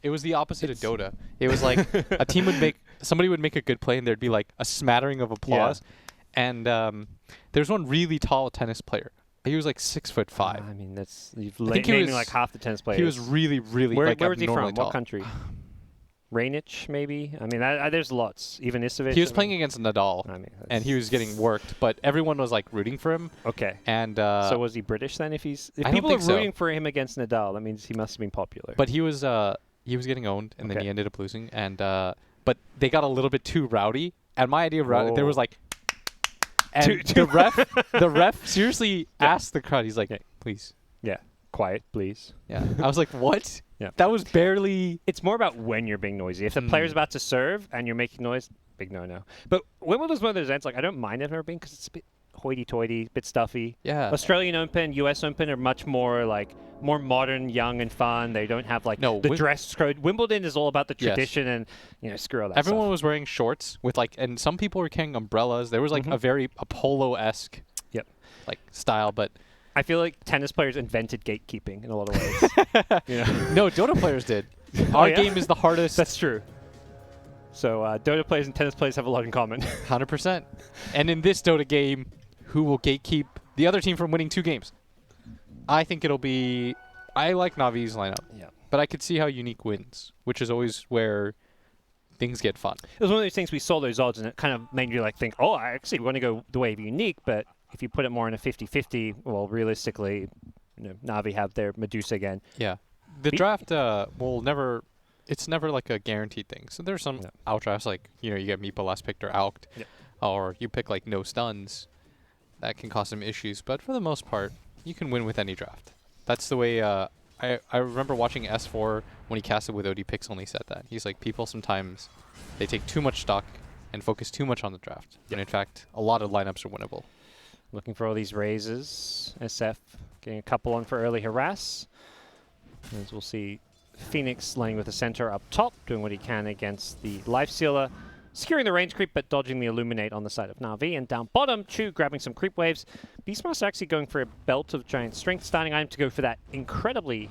It was the opposite of Dota. It was like somebody would make a good play and there'd be like a smattering of applause. Yeah. And there's one really tall tennis player. He was like 6'5". I mean, you've naming like half the tennis players. He was really, really where like was he from? tall. What country? Rainic, maybe? I mean, there's lots. Even Isovic. He was playing against Nadal, and he was getting worked, but everyone was like rooting for him. Okay. And so was he British then? If people are rooting for him against Nadal, that means he must have been popular. But he was getting owned, and then he ended up losing. And but they got a little bit too rowdy. And my idea of rowdy, there was like, and the ref seriously asked the crowd. He's like, hey, please. Yeah. Quiet, please. Yeah. I was like, what? Yeah. That was barely... It's more about when you're being noisy. If the player's about to serve and you're making noise, big no-no. But Wimbledon's one of those events, like, I don't mind it ever being because it's a bit hoity-toity, a bit stuffy. Yeah. Australian Open, US Open are much more, like, more modern, young, and fun. They don't have, like, the dress code. Wimbledon is all about the tradition and, screw all that Everyone stuff. was wearing shorts with, like, and some people were carrying umbrellas. There was, like, a polo-esque, like, style, but... I feel like tennis players invented gatekeeping in a lot of ways. No, Dota players did. Our game is the hardest. That's true. So Dota players and tennis players have a lot in common. 100%. And in this Dota game, who will gatekeep the other team from winning 2 games? I think it'll be... I like Navi's lineup. Yeah. But I could see how Unique wins, which is always where things get fun. It was one of those things we saw those odds, and it kind of made you like think, oh, I actually want to go the way of Unique, but... If you put it more in a 50-50, well, realistically, Navi have their Medusa again. Yeah. The draft will never... It's never like a guaranteed thing. So there's some out drafts like, you get Meepa last picked or Alked. Yep. Or you pick like no stuns. That can cause some issues. But for the most part, you can win with any draft. That's the way... I remember watching S4 when he casted with OD Pix only said that. He's like, people sometimes, they take too much stock and focus too much on the draft. Yep. And in fact, a lot of lineups are winnable. Looking for all these raises. SF getting a couple on for early harass. As we'll see, Phoenix laying with the center up top, doing what he can against the Life Sealer. Securing the range creep, but dodging the Illuminate on the side of Na'Vi. And down bottom, Chu grabbing some creep waves. Beastmaster actually going for a Belt of Giant Strength, starting item to go for that incredibly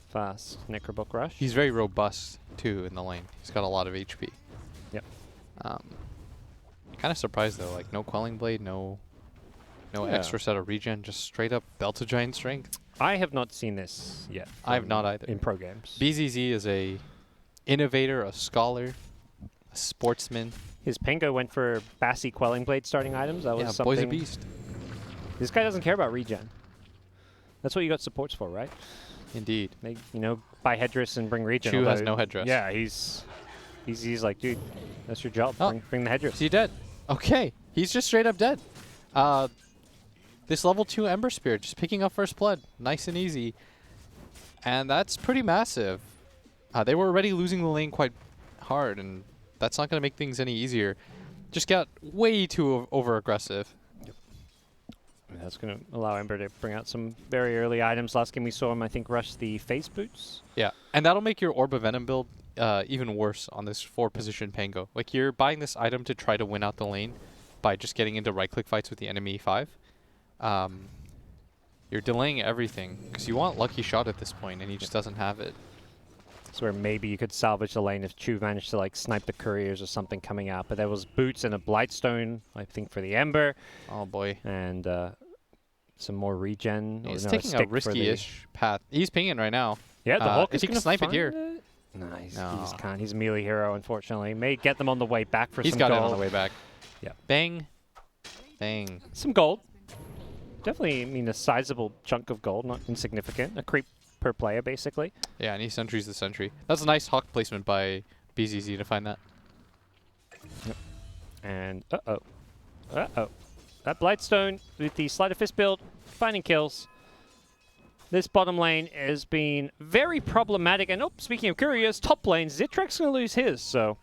fast Necrobook Rush. He's very robust, too, in the lane. He's got a lot of HP. Yep. Kind of surprised, though. Like, no Quelling Blade, no extra set of regen, just straight up Belt of Giant Strength. I have not seen this yet. I have not either. In pro games. BZZ is a innovator, a scholar, a sportsman. His Pengo went for Bassy Quelling Blade starting items. That was something. Boy's a beast. This guy doesn't care about regen. That's what you got supports for, right? Indeed. They, buy headdress and bring regen. Chu has no headdress. Yeah, he's like, dude, that's your job. Oh. Bring the headdress. Is he dead? Okay. He's just straight up dead. This level 2 Ember Spirit, just picking up first blood. Nice and easy. And that's pretty massive. They were already losing the lane quite hard, and that's not going to make things any easier. Just got way too over-aggressive. Yep. That's going to allow Ember to bring out some very early items. Last game we saw him, I think, rush the Face Boots. Yeah, and that'll make your Orb of Venom build even worse on this 4-position Pango. Like, you're buying this item to try to win out the lane by just getting into right-click fights with the enemy 5. You're delaying everything because you want Lucky Shot at this point, and he just doesn't have it. That's where maybe you could salvage the lane if Chu managed to like snipe the couriers or something coming out. But there was boots and a Blightstone, I think, for the Ember. Oh boy! And some more regen. He's taking a risky-ish path. He's pinging right now. Yeah, the Hawk is going to snipe it here. Nice. No. He just can't. He's a melee hero, unfortunately. May get them on the way back for some gold. He's got it on the way back. Yeah. Bang. Bang. Some gold. Definitely, I mean, a sizable chunk of gold, not insignificant. A creep per player, basically. Yeah, and he sentries the sentry. That's a nice Hawk placement by BZZ to find that. Yep. And, uh-oh. That Blightstone with the Sleight of Fist build, finding kills. This bottom lane has been very problematic. And, speaking of couriers, top lane, Zitrek's going to lose his, so...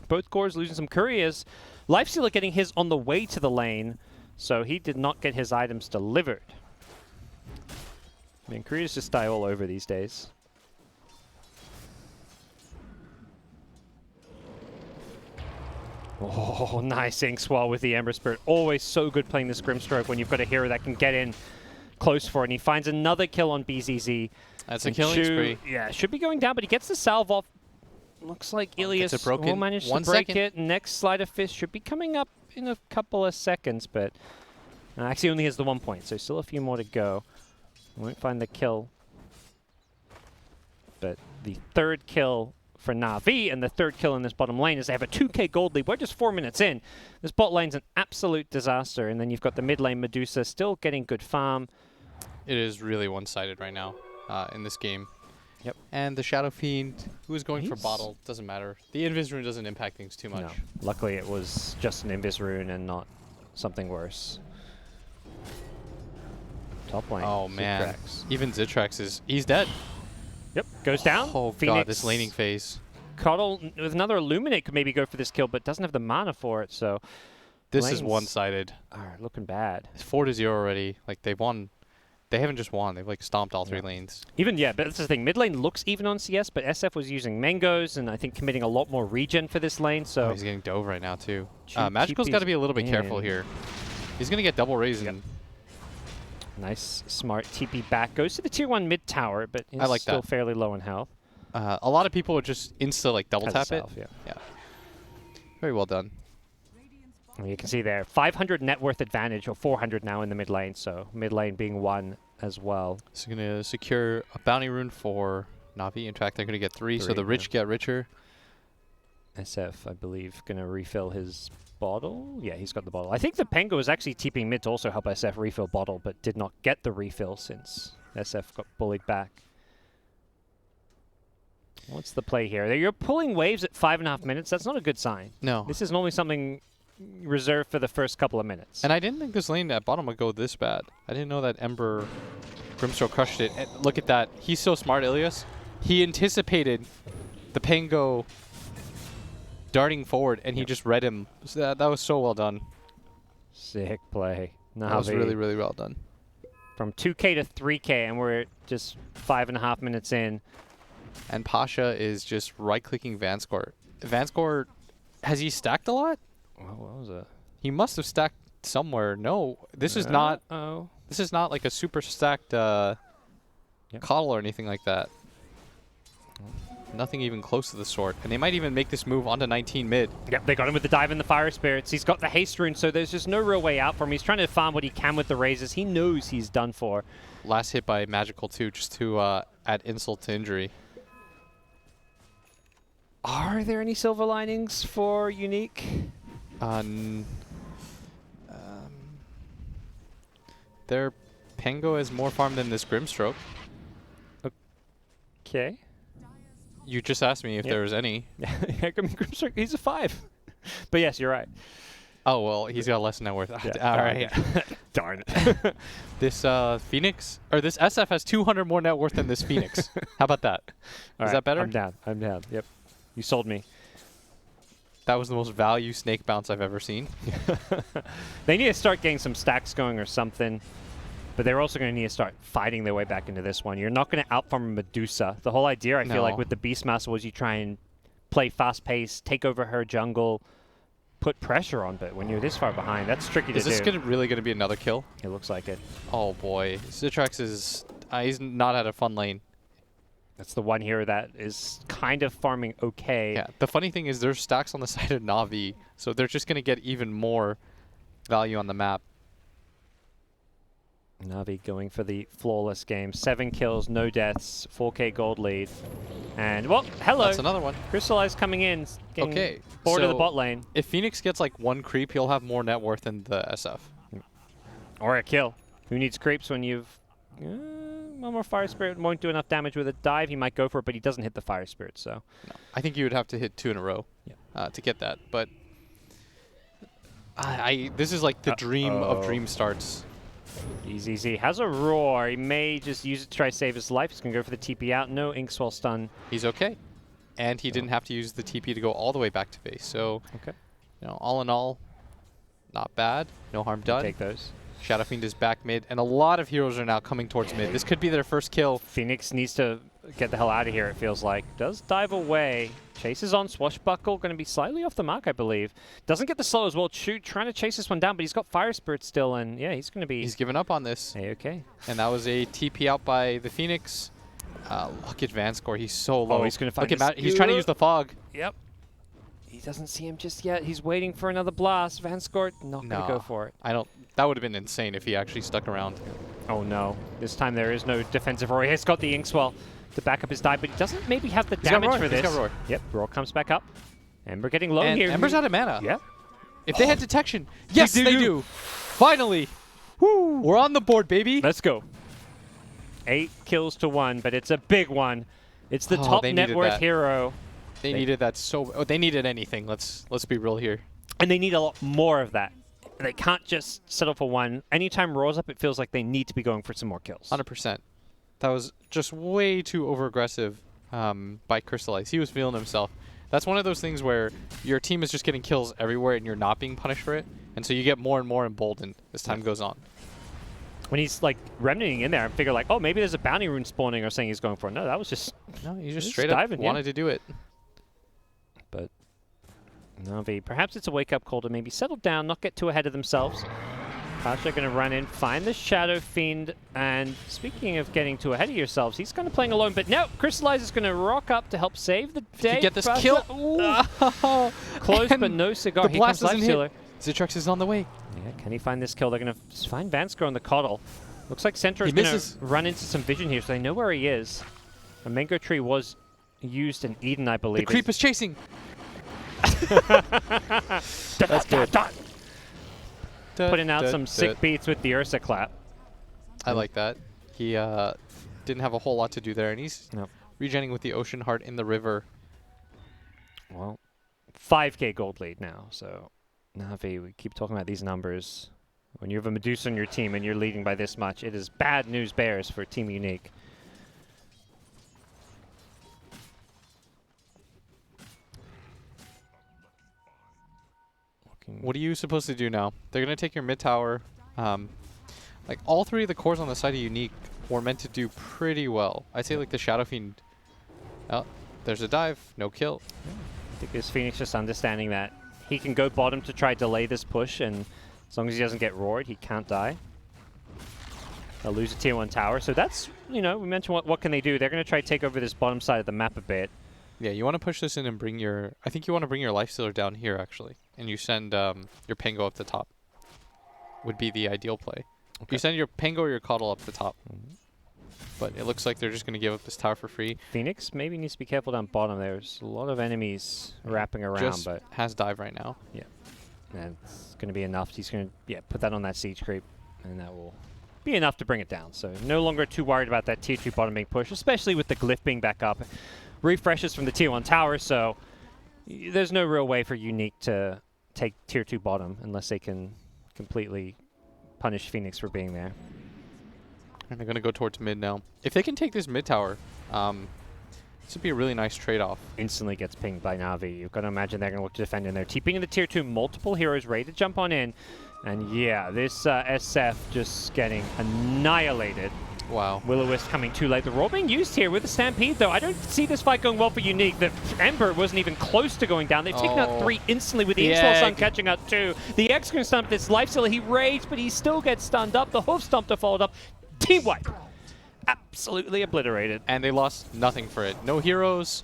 Both cores losing some couriers. Lifestealer getting his on the way to the lane. So he did not get his items delivered. I mean, couriers just die all over these days. Oh, nice Ink Swell with the Ember Spirit. Always so good playing this Grimstroke when you've got a hero that can get in, close for it. And he finds another kill on BZZ. That's a killing spree. Yeah, should be going down, but he gets the salve off. Looks like Ilias will manage to break it. Next Sleight of Fist should be coming up in a couple of seconds, but actually only has the 1 point, so still a few more to go. Won't find the kill. But the third kill for Na'Vi and the third kill in this bottom lane is they have a 2k gold lead. We're just 4 minutes in. This bot lane's an absolute disaster, and then you've got the mid lane Medusa still getting good farm. It is really one-sided right now in this game. Yep. And the Shadow Fiend, who is going for bottle, doesn't matter. The Invis rune doesn't impact things too much. No. Luckily it was just an Invis rune and not something worse. Top lane. Oh man. Even Zitrax he's dead. Yep, goes down. Oh Phoenix. god, this laning phase. Coddle with another Illuminate could maybe go for this kill, but doesn't have the mana for it, so this is one-sided. Looking bad. It's 4-0 already. Like they've won. They haven't just won. They've like stomped all 3 lanes. But that's the thing. Mid lane looks even on CS, but SF was using mangoes and I think committing a lot more regen for this lane. So he's getting dove right now too. Magical's got to be a little bit careful here. He's gonna get double raised. Yep. Nice, smart TP back. Goes to the tier 1 mid tower, but is still fairly low in health. A lot of people would just insta like double tap it. Yeah. Very well done. You can see there, 500 net worth advantage, or 400 now in the mid lane, so mid lane being 1 as well. So going to secure a bounty rune for Na'Vi. In fact, they're going to get 3, so the rich get richer. SF, I believe, going to refill his bottle. Yeah, he's got the bottle. I think the Pengo was actually TPing mid to also help SF refill bottle, but did not get the refill since SF got bullied back. What's the play here? You're pulling waves at 5.5 minutes. That's not a good sign. No. This is normally something reserved for the first couple of minutes. And I didn't think this lane at bottom would go this bad. I didn't know that Ember Grimstroke crushed it. And look at that. He's so smart, Ilias. He anticipated the Pango darting forward, and he just read him. So that was so well done. Sick play. Na'Vi. That was really, really well done. From 2k to 3k, and we're just 5.5 minutes in. And Pasha is just right-clicking Vanscore. Vanscore, has he stacked a lot? What was it? He must have stacked somewhere. No, this is not. This is not like a super stacked Coddle or anything like that. Nothing even close to the sort. And they might even make this move onto 19 mid. Yep, they got him with the dive and the fire spirits. He's got the haste rune, so there's just no real way out for him. He's trying to farm what he can with the raises. He knows he's done for. Last hit by Magical too, just to add insult to injury. Are there any silver linings for Unique? Their Pango has more farm than this Grimstroke. Okay. You just asked me if there was any. I mean, Grimstroke, he's a 5. But yes, you're right. Oh, well, he's got less net worth. Yeah. All right. Darn it. This Phoenix, or this SF has 200 more net worth than this Phoenix. How about that? Is that better? I'm down. I'm down. Yep. You sold me. That was the most value snake bounce I've ever seen. They need to start getting some stacks going or something. But they're also going to need to start fighting their way back into this one. You're not going to outfarm Medusa. The whole idea, I feel like, with the Beastmaster was you try and play fast-paced, take over her jungle, put pressure on. But when you're this far behind, that's tricky to do. Is this really going to be another kill? It looks like it. Oh, boy. Zitrax is... he's not at a fun lane. That's the one here that is kind of farming okay. Yeah. The funny thing is there's stacks on the side of Na'Vi, so they're just going to get even more value on the map. Na'Vi going for the flawless game. 7 kills, no deaths, 4k gold lead. And, well, hello. That's another one. Crystallize coming in, getting bored of the bot lane. If Phoenix gets like 1 creep, he'll have more net worth than the SF. Or a kill. Who needs creeps when you've... one more Fire Spirit won't do enough damage with a dive. He might go for it, but he doesn't hit the Fire Spirit, so... No. I think you would have to hit 2 in a row to get that, but... this is like the dream of dream starts. Easy. Has a roar. He may just use it to try to save his life. He's going to go for the TP out. No Inkswell stun. He's okay. And he didn't have to use the TP to go all the way back to base. So, all in all, not bad. No harm done. Take those. Shadow Fiend is back mid, and a lot of heroes are now coming towards mid. This could be their first kill. Phoenix needs to get the hell out of here, it feels like. Does dive away. Chase is on. Swashbuckle going to be slightly off the mark, I believe. Doesn't get the slow as well. Chu trying to chase this one down, but he's got Fire Spirit still, and yeah, he's going to be... He's given up on this. Okay. And that was a TP out by the Phoenix. Look at Vincere. He's so low. Oh, he's going to find He's trying to use the fog. Yep. He doesn't see him just yet. He's waiting for another blast. Vincere not going to go for it. That would have been insane if he actually stuck around. Oh no. This time there is no defensive roar. He's got the Inkswell to back up his dive, but he doesn't maybe have the damage for this. He's got roar. Yep, roar comes back up. Ember getting low and here. Ember's out of mana. Yep. If they had detection. Yes, they do. Finally. Woo. We're on the board, baby. Let's go. 8 kills to 1, but it's a big one. It's the top net worth hero. They needed that so... Oh, they needed anything. Let's be real here. And they need a lot more of that. They can't just settle for one. Anytime Roar's up, it feels like they need to be going for some more kills. 100%. That was just way too over-aggressive by Crystallize. He was feeling himself. That's one of those things where your team is just getting kills everywhere and you're not being punished for it. And so you get more and more emboldened as time goes on. When he's like remnanting in there, I figure like, oh, maybe there's a bounty rune spawning or saying he's going for it. No, that was just... No, he just straight up wanted to do it. But Na'Vi, perhaps it's a wake-up call to maybe settle down, not get too ahead of themselves. Pasha going to run in, find the Shadow Fiend, and speaking of getting too ahead of yourselves, he's kind of playing alone, but no, Crystallize is going to rock up to help save the day. To get this kill. Close, but no cigar. The blast doesn't hit. Zitrex is on the way. Yeah, can he find this kill? They're going to find Vincere on the Coddle. Looks like Centro is going to run into some vision here, so they know where he is. A Mango Tree was used in Eden, I believe. The creep is chasing. That's good. Putting out some sick beats with the Ursa clap. I like that. He didn't have a whole lot to do there, and he's regenning with the Ocean Heart in the river. Well, 5k gold lead now, so Na'Vi, we keep talking about these numbers. When you have a Medusa on your team and you're leading by this much, it is bad news bears for Team Unique. What are you supposed to do now? They're going to take your mid tower. Like all 3 of the cores on the side of Unique were meant to do pretty well. I'd say like the Shadow Fiend. Oh, there's a dive. No kill. I think this Phoenix just understanding that he can go bottom to try delay this push, and as long as he doesn't get roared, he can't die. They'll lose a tier 1 tower. So that's, you know, we mentioned what can they do. They're going to try to take over this bottom side of the map a bit. Yeah, you want to push this in and bring your... I think you want to bring your Lifestealer down here, actually. And you send your Pango up the top. Would be the ideal play. Okay. You send your Pango or your Coddle up the top. But it looks like they're just going to give up this tower for free. Phoenix maybe needs to be careful down bottom. There's a lot of enemies wrapping around. Just but has dive right now. Yeah. And it's going to be enough. He's going to put that on that siege creep. And that will be enough to bring it down. So no longer too worried about that tier 2 bottom being pushed, especially with the glyph being back up. Refreshes from the tier 1 tower, so there's no real way for Unique to take tier 2 bottom unless they can completely punish Phoenix for being there. And they're going to go towards mid now. If they can take this mid tower, this would be a really nice trade-off. Instantly gets pinged by Na'Vi. You've got to imagine they're going to look to defend in there. TPing in the tier 2, multiple heroes ready to jump on in. And yeah, this SF just getting annihilated. Wow. Will-O-Wisp coming too late. The roll being used here with the Stampede, though. I don't see this fight going well for Unique. The Ember wasn't even close to going down. They've taken out 3 instantly with the Inkswell Sun catching out 2. The X can stomp this Lifestealer. He raged, but he still gets stunned up. The Hoof Stomp to followed up. Team wipe. Absolutely obliterated. And they lost nothing for it. No heroes.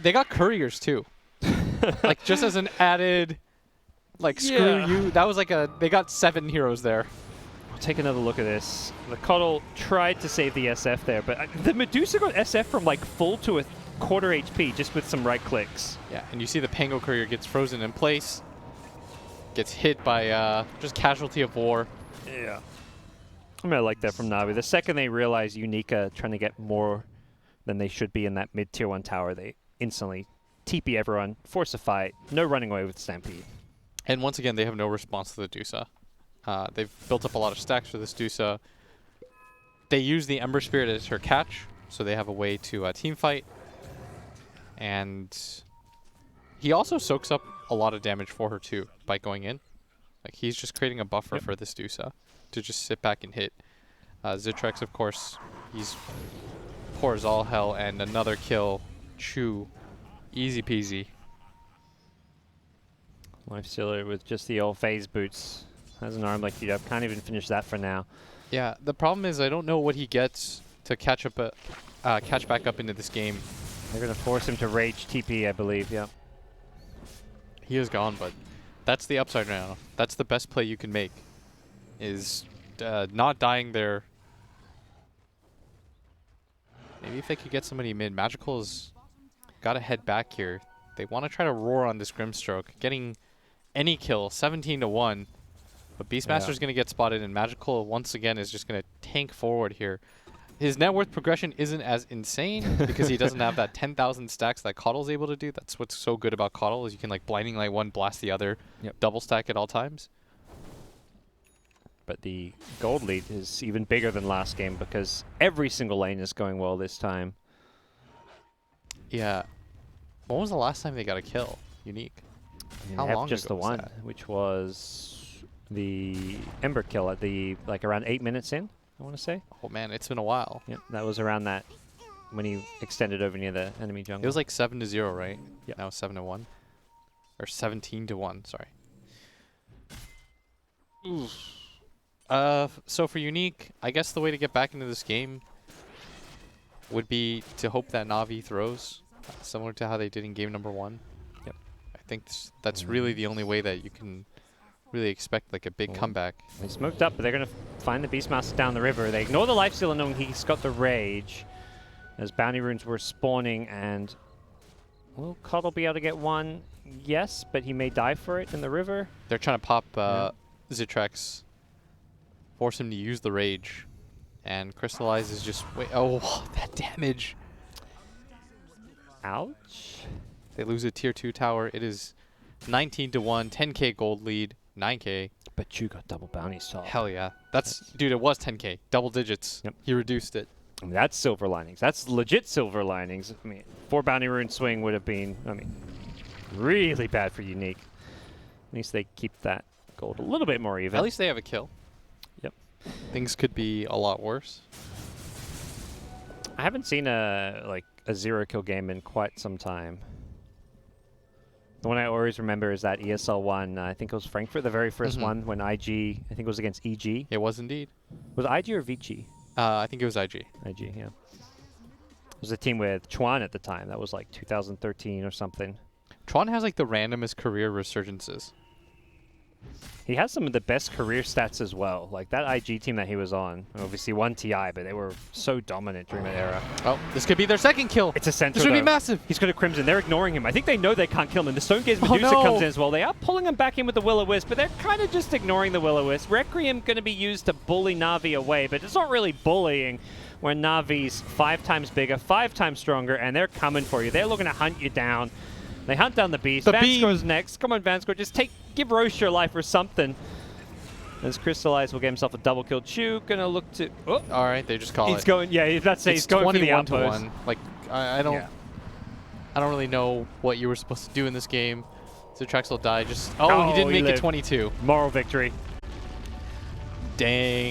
They got couriers, too. Like, just as an added, like, screw you. That was like they got 7 heroes there. Take another look at this. The Coddle tried to save the SF there, but the Medusa got SF from like full to a quarter HP just with some right clicks. Yeah, and you see the Pango Courier gets frozen in place, gets hit by just casualty of war. Yeah. I mean, I like that from Na'Vi. The second they realize Unica trying to get more than they should be in that mid tier 1 tower, they instantly TP everyone, force a fight, no running away with Stampede. And once again, they have no response to the Dusa. They've built up a lot of stacks for this Dusa. They use the Ember Spirit as her catch, so they have a way to team fight. And he also soaks up a lot of damage for her too by going in. Like he's just creating a buffer for this Dusa to just sit back and hit. Zitrex, of course, he's poor as all hell, and another kill. Chu Easy peasy. Lifestealer with just the old phase boots. Has an arm like heat up. Can't even finish that for now. Yeah, the problem is I don't know what he gets to catch back up into this game. They're going to force him to rage TP, I believe. Yeah. He is gone, but that's the upside now. That's the best play you can make, is not dying there. Maybe if they could get somebody mid. Magical's got to head back here. They want to try to roar on this Grimstroke. Getting any kill, 17-1. But Beastmaster's going to get spotted, and Magical once again is just going to tank forward here. His net worth progression isn't as insane because he doesn't have that 10,000 stacks that Coddle's able to do. That's what's so good about Coddle, is you can like Blinding Light one, blast the other, double stack at all times. But the gold lead is even bigger than last game because every single lane is going well this time. Yeah. When was the last time they got a kill? Unique. How long just ago the one, which was the Ember kill at the around 8 minutes in, I want to say. Oh man, it's been a while. Yep, that was around that when he extended over near the enemy jungle. It was like 7-0, right? Yeah. Now 7-1, or 17-1. Sorry. So for Unique, I guess the way to get back into this game would be to hope that Na'Vi throws, similar to how they did in game number 1. Yep. I think that's really the only way that you can really expect like a big comeback. They smoked up, but they're going to find the Beastmaster down the river. They ignore the lifesteal knowing he's got the rage, as bounty runes were spawning, and will Coddle be able to get one? Yes, but he may die for it in the river. They're trying to pop Zitrex, force him to use the rage, and Crystallize is just that damage. Ouch. They lose a tier 2 tower. It is 19-1, 10k gold lead, 9k. But you got double bounty stall. Hell yeah. Dude, it was 10k, double digits. Yep. He reduced it. I mean, that's silver linings. That's legit silver linings. I mean, 4 bounty rune swing would have been, really bad for Unique. At least they keep that gold a little bit more even. At least they have a kill. Yep. Things could be a lot worse. I haven't seen a 0 kill game in quite some time. The one I always remember is that ESL One. I think it was Frankfurt, the very first one, when IG, I think it was against EG. It was indeed. Was it IG or Vici? I think it was IG. IG, yeah. It was a team with Chuan at the time. That was like 2013 or something. Tron has like the randomest career resurgences. He has some of the best career stats as well. Like that IG team that he was on, obviously won TI, but they were so dominant during that era. Oh, this could be their second kill. It's a center. This would be massive. He's going to Crimson. They're ignoring him. I think they know they can't kill him. And the Stone Gaze Medusa comes in as well. They are pulling him back in with the Will-O-Wisp, but they're kind of just ignoring the Will-O-Wisp. Requiem going to be used to bully Na'Vi away, but it's not really bullying when Na'Vi's 5 times bigger, 5 times stronger, and they're coming for you. They're looking to hunt you down. They hunt down the beast. Vanscore's next. Come on, Vanscore. Just give Roche your life or something. As Crystallize will get himself a double kill. Chu gonna look to. Oh. All right, they just call it. He's going. Yeah, that's it. He's going for the outpost. 21-1. Like I don't. Yeah. I don't really know what you were supposed to do in this game. Zitrex will die. Just he didn't make it 22. Moral victory. Dang.